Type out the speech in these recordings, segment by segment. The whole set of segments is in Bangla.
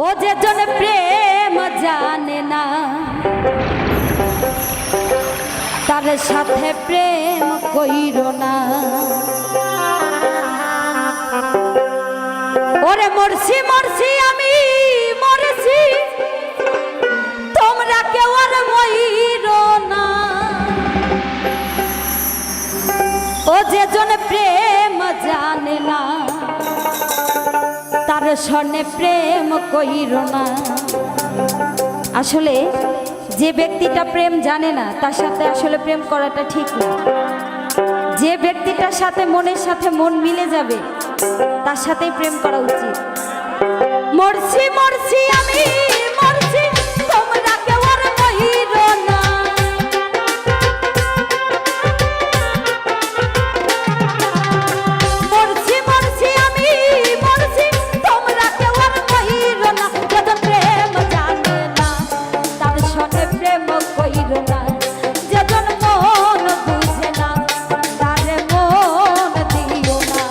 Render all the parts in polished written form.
ও যে জন প্রেম জানে না তার সাথে প্রেম কইরো না। ওরে মরছি মরছি আমি মরছি, তোমরা কেউ আর মইরো না। ও যে জন প্রেম জানে না তার সনে প্রেম কইরো না। আসলে যে ব্যক্তিটা প্রেম জানে না তার সাথে আসলে প্রেম করাটা ঠিক না। যে ব্যক্তিটার সাথে মনের সাথে মন মিলে যাবে তার সাথেই প্রেম করা উচিত। মরছি মরছি আমি মরছি, তোমরা কেউ আর মইরো না। মরছি মরছি আমি মরছি, তোমরা কেউ আর মইরো না। যখন প্রেম জানে না তার সনে প্রেম কইরো না। যখন মন বুঝে না তার মন দিও না।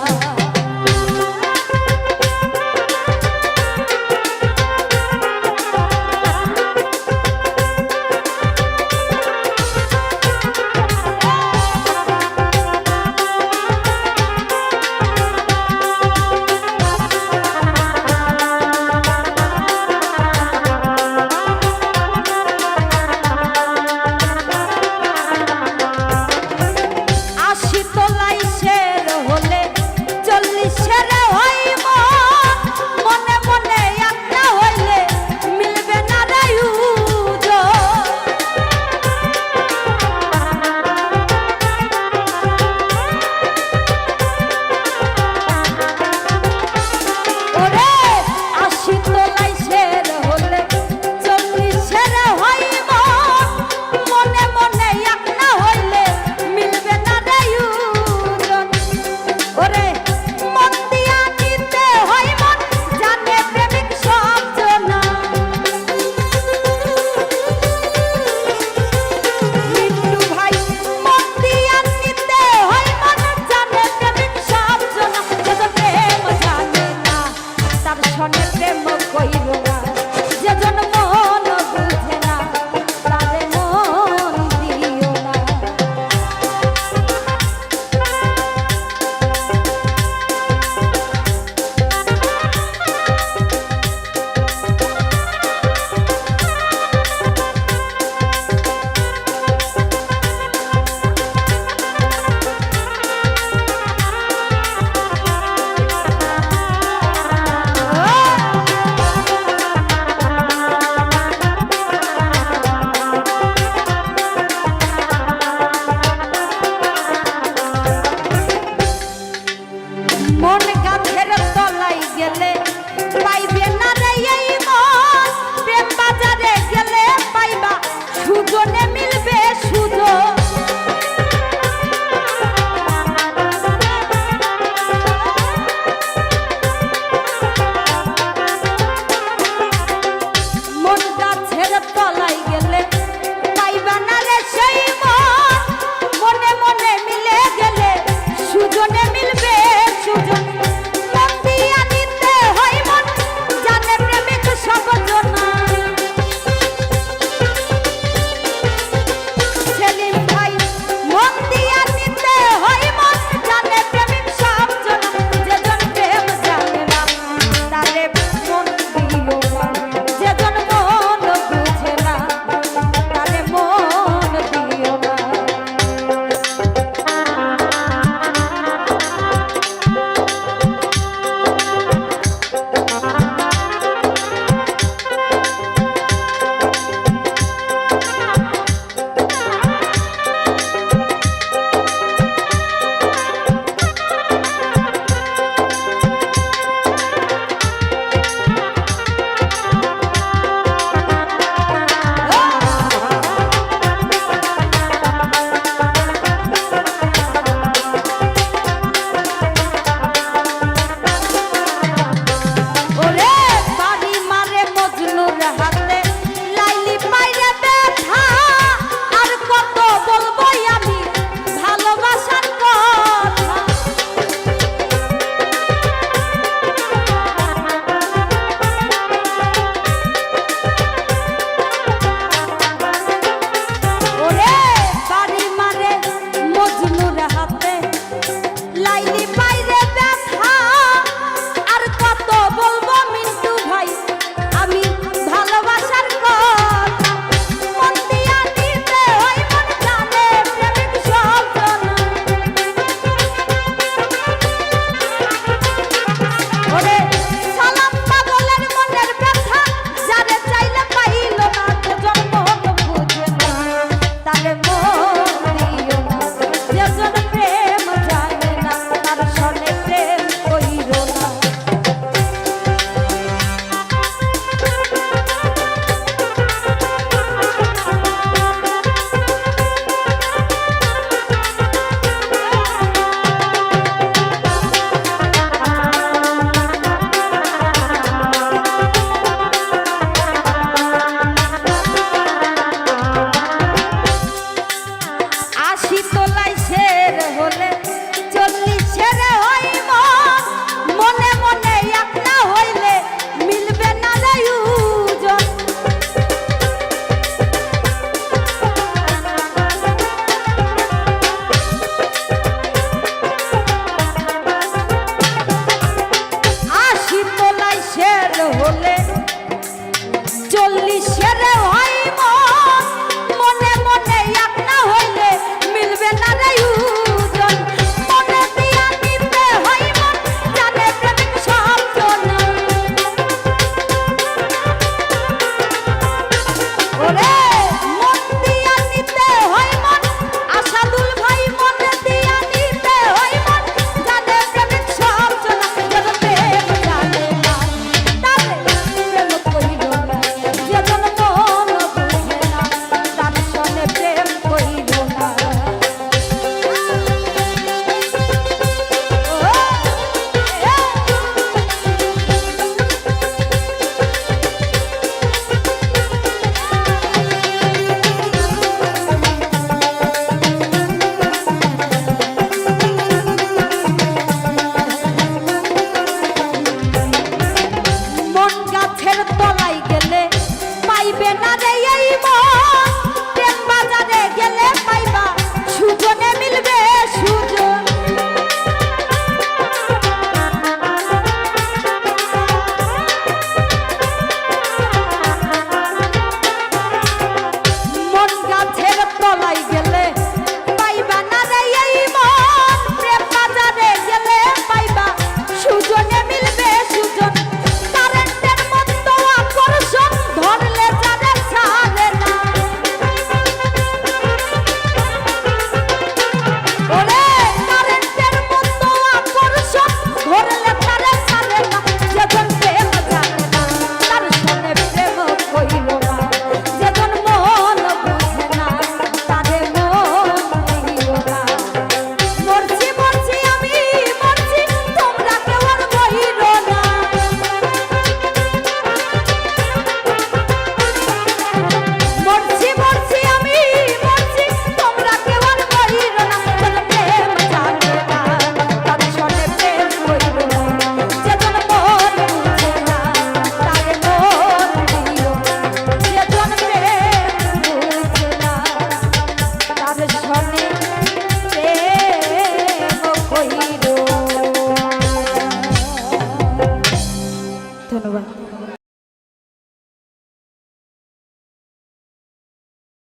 ধন্যবাদ।